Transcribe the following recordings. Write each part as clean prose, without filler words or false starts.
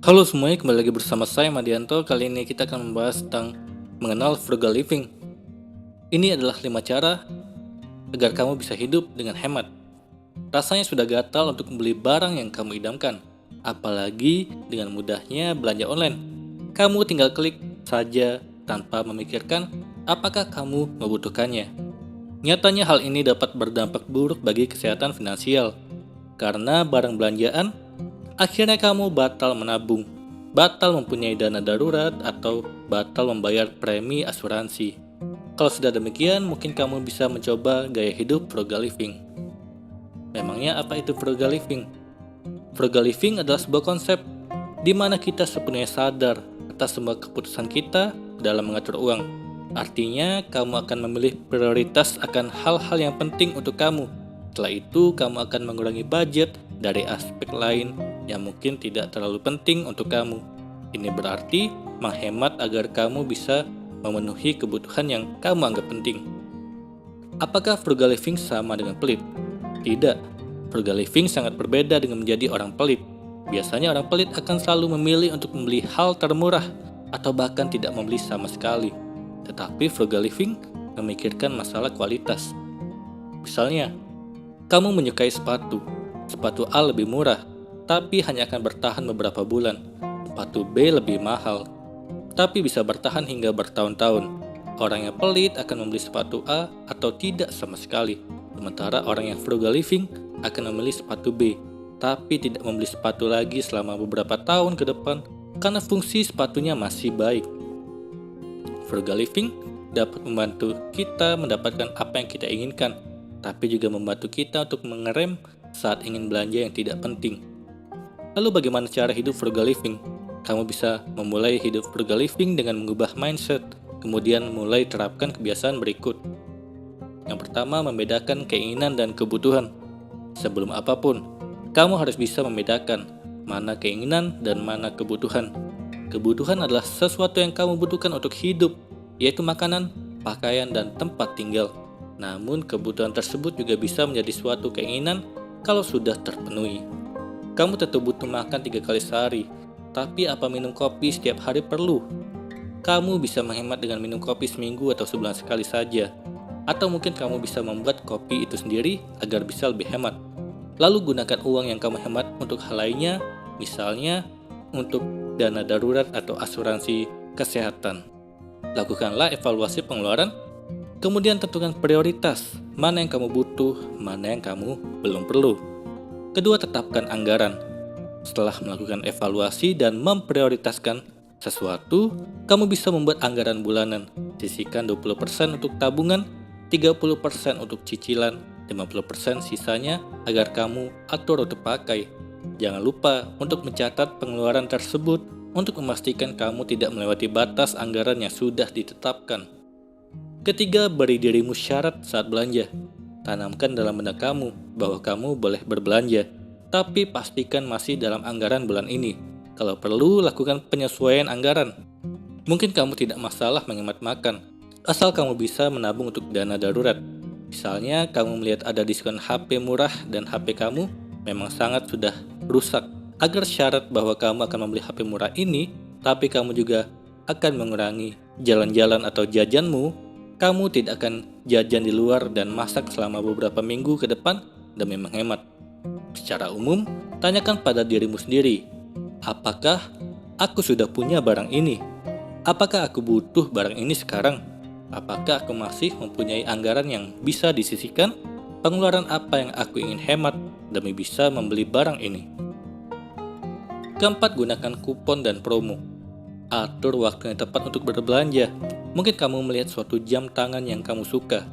Halo semuanya, kembali lagi bersama saya Madianto. Kali ini kita akan membahas tentang mengenal frugal living. Ini adalah 5 cara agar kamu bisa hidup dengan hemat. Rasanya sudah gatal untuk membeli barang yang kamu idamkan, apalagi dengan mudahnya belanja online. Kamu tinggal klik saja tanpa memikirkan apakah kamu membutuhkannya. Nyatanya hal ini dapat berdampak buruk bagi kesehatan finansial, karena barang belanjaan akhirnya kamu batal menabung, batal mempunyai dana darurat, atau batal membayar premi asuransi. Kalau sudah demikian, mungkin kamu bisa mencoba gaya hidup frugal living. Memangnya apa itu frugal living? Frugal living adalah sebuah konsep di mana kita sepenuhnya sadar atas semua keputusan kita dalam mengatur uang. Artinya, kamu akan memilih prioritas akan hal-hal yang penting untuk kamu. Setelah itu, kamu akan mengurangi budget dari aspek lain yang mungkin tidak terlalu penting untuk kamu. Ini berarti menghemat agar kamu bisa memenuhi kebutuhan yang kamu anggap penting. Apakah frugal living sama dengan pelit? Tidak. Frugal living sangat berbeda dengan menjadi orang pelit. Biasanya orang pelit akan selalu memilih untuk membeli hal termurah atau bahkan tidak membeli sama sekali. Tetapi frugal living memikirkan masalah kualitas. Misalnya, kamu menyukai sepatu. Sepatu A lebih murah, tapi hanya akan bertahan beberapa bulan. Sepatu B lebih mahal, tapi bisa bertahan hingga bertahun-tahun. Orang yang pelit akan membeli sepatu A atau tidak sama sekali. Sementara orang yang frugal living akan memilih sepatu B, tapi tidak membeli sepatu lagi selama beberapa tahun ke depan karena fungsi sepatunya masih baik. Frugal living dapat membantu kita mendapatkan apa yang kita inginkan, tapi juga membantu kita untuk mengerem saat ingin belanja yang tidak penting. Lalu bagaimana cara hidup frugal living? Kamu bisa memulai hidup frugal living dengan mengubah mindset, kemudian mulai terapkan kebiasaan berikut. Yang pertama, membedakan keinginan dan kebutuhan. Sebelum apapun, kamu harus bisa membedakan mana keinginan dan mana kebutuhan. Kebutuhan adalah sesuatu yang kamu butuhkan untuk hidup, yaitu makanan, pakaian, dan tempat tinggal. Namun kebutuhan tersebut juga bisa menjadi suatu keinginan kalau sudah terpenuhi. Kamu tentu butuh makan 3 kali sehari, tapi apa minum kopi setiap hari perlu? Kamu bisa menghemat dengan minum kopi seminggu atau sebulan sekali saja. Atau mungkin kamu bisa membuat kopi itu sendiri agar bisa lebih hemat. Lalu gunakan uang yang kamu hemat untuk hal lainnya, misalnya untuk dana darurat atau asuransi kesehatan. Lakukanlah evaluasi pengeluaran, kemudian tentukan prioritas, mana yang kamu butuh, mana yang kamu belum perlu. Kedua, tetapkan anggaran. Setelah melakukan evaluasi dan memprioritaskan sesuatu, kamu bisa membuat anggaran bulanan. Sisihkan 20% untuk tabungan, 30% untuk cicilan, 50% sisanya agar kamu atur untuk pakai. Jangan lupa untuk mencatat pengeluaran tersebut untuk memastikan kamu tidak melewati batas anggaran yang sudah ditetapkan. Ketiga, beri dirimu syarat saat belanja. Tanamkan dalam benak kamu bahwa kamu boleh berbelanja, tapi pastikan masih dalam anggaran bulan ini. Kalau perlu, lakukan penyesuaian anggaran. Mungkin kamu tidak masalah menghemat makan, asal kamu bisa menabung untuk dana darurat. Misalnya, kamu melihat ada diskon HP murah dan HP kamu memang sangat sudah rusak. Agar syarat bahwa kamu akan membeli HP murah ini, tapi kamu juga akan mengurangi jalan-jalan atau jajanmu, kamu tidak akan jajan di luar dan masak selama beberapa minggu ke depan demi menghemat. Secara umum, tanyakan pada dirimu sendiri, apakah aku sudah punya barang ini? Apakah aku butuh barang ini sekarang? Apakah aku masih mempunyai anggaran yang bisa disisihkan? Pengeluaran apa yang aku ingin hemat demi bisa membeli barang ini? Keempat, gunakan kupon dan promo. Atur waktu yang tepat untuk berbelanja. Mungkin kamu melihat suatu jam tangan yang kamu suka.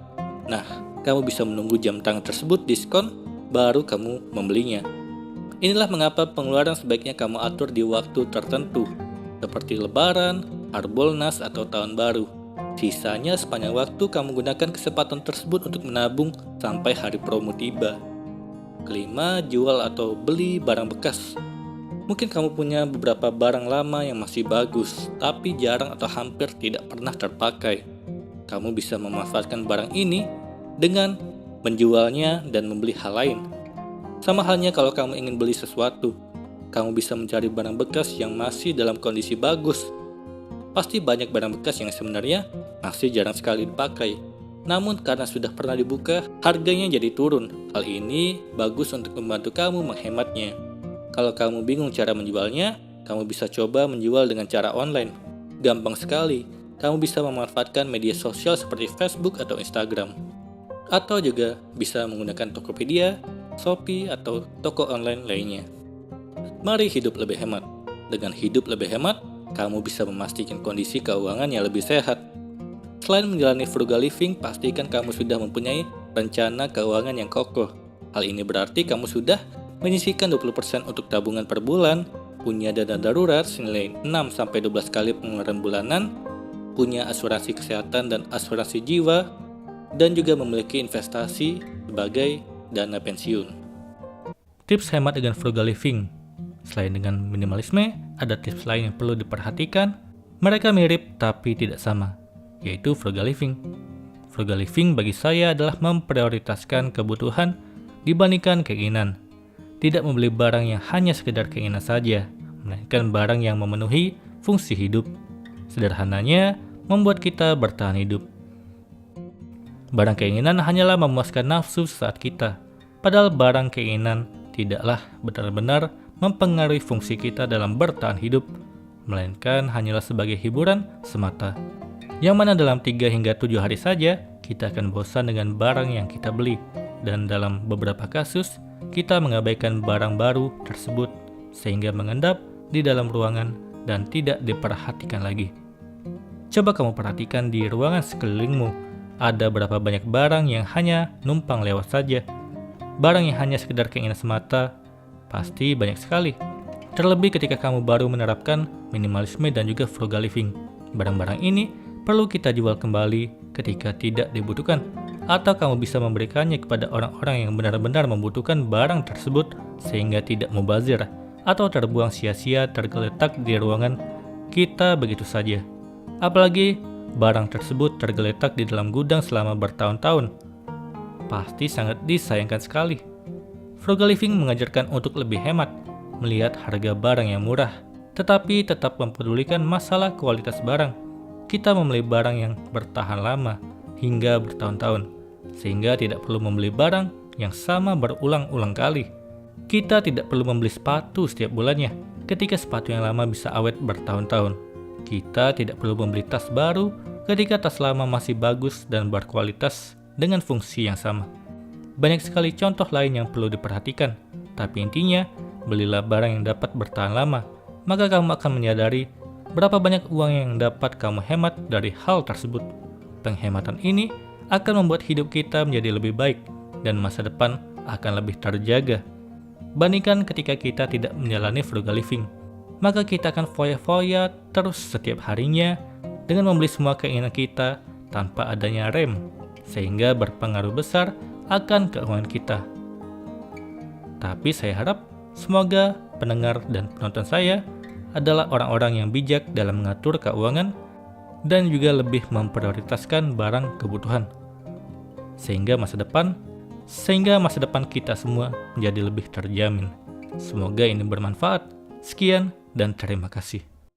Nah, kamu bisa menunggu jam tangan tersebut diskon, baru kamu membelinya. Inilah mengapa pengeluaran sebaiknya kamu atur di waktu tertentu, seperti Lebaran, Harbolnas, atau Tahun Baru. Sisanya sepanjang waktu kamu gunakan kesempatan tersebut untuk menabung sampai hari promo tiba. Kelima, jual atau beli barang bekas. Mungkin kamu punya beberapa barang lama yang masih bagus, tapi jarang atau hampir tidak pernah terpakai. Kamu bisa memanfaatkan barang ini dengan menjualnya dan membeli hal lain. Sama halnya kalau kamu ingin beli sesuatu, kamu bisa mencari barang bekas yang masih dalam kondisi bagus. Pasti banyak barang bekas yang sebenarnya masih jarang sekali dipakai. Namun karena sudah pernah dibuka, harganya jadi turun. Hal ini bagus untuk membantu kamu menghematnya. Kalau kamu bingung cara menjualnya, kamu bisa coba menjual dengan cara online. Gampang sekali, kamu bisa memanfaatkan media sosial seperti Facebook atau Instagram. Atau juga bisa menggunakan Tokopedia, Shopee, atau toko online lainnya. Mari hidup lebih hemat. Dengan hidup lebih hemat, kamu bisa memastikan kondisi keuangan yang lebih sehat. Selain menjalani frugal living, pastikan kamu sudah mempunyai rencana keuangan yang kokoh. Hal ini berarti kamu sudah menyisihkan 20% untuk tabungan per bulan, punya dana darurat senilai 6-12 kali pengeluaran bulanan, punya asuransi kesehatan dan asuransi jiwa, dan juga memiliki investasi sebagai dana pensiun. Tips hemat dengan frugal living. Selain dengan minimalisme, ada tips lain yang perlu diperhatikan. Mereka mirip tapi tidak sama, yaitu frugal living. Frugal living bagi saya adalah memprioritaskan kebutuhan dibandingkan keinginan. Tidak membeli barang yang hanya sekedar keinginan saja, melainkan barang yang memenuhi fungsi hidup. Sederhananya, membuat kita bertahan hidup. Barang keinginan hanyalah memuaskan nafsu saat kita, padahal barang keinginan tidaklah benar-benar mempengaruhi fungsi kita dalam bertahan hidup, melainkan hanyalah sebagai hiburan semata. Yang mana dalam 3 hingga 7 hari saja, kita akan bosan dengan barang yang kita beli, dan dalam beberapa kasus, kita mengabaikan barang baru tersebut, sehingga mengendap di dalam ruangan dan tidak diperhatikan lagi. Coba kamu perhatikan di ruangan sekelilingmu, ada berapa banyak barang yang hanya numpang lewat saja. Barang yang hanya sekedar keinginan semata, pasti banyak sekali. Terlebih ketika kamu baru menerapkan minimalisme dan juga frugal living. Barang-barang ini perlu kita jual kembali ketika tidak dibutuhkan, atau kamu bisa memberikannya kepada orang-orang yang benar-benar membutuhkan barang tersebut sehingga tidak mubazir atau terbuang sia-sia tergeletak di ruangan kita begitu saja. Apalagi barang tersebut tergeletak di dalam gudang selama bertahun-tahun. Pasti sangat disayangkan sekali. Frugal living mengajarkan untuk lebih hemat, melihat harga barang yang murah, tetapi tetap mempedulikan masalah kualitas barang. Kita membeli barang yang bertahan lama hingga bertahun-tahun, sehingga tidak perlu membeli barang yang sama berulang-ulang kali. Kita tidak perlu membeli sepatu setiap bulannya, ketika sepatu yang lama bisa awet bertahun-tahun. Kita tidak perlu membeli tas baru ketika tas lama masih bagus dan berkualitas dengan fungsi yang sama. Banyak sekali contoh lain yang perlu diperhatikan, tapi intinya, belilah barang yang dapat bertahan lama, maka kamu akan menyadari berapa banyak uang yang dapat kamu hemat dari hal tersebut. Penghematan ini akan membuat hidup kita menjadi lebih baik dan masa depan akan lebih terjaga. Bandingkan ketika kita tidak menjalani frugal living, maka kita akan foya-foya terus setiap harinya dengan membeli semua keinginan kita tanpa adanya rem, sehingga berpengaruh besar akan keuangan kita. Tapi saya harap semoga pendengar dan penonton saya adalah orang-orang yang bijak dalam mengatur keuangan dan juga lebih memprioritaskan barang kebutuhan, sehingga masa depan kita semua menjadi lebih terjamin. Semoga ini bermanfaat. Sekian dan terima kasih.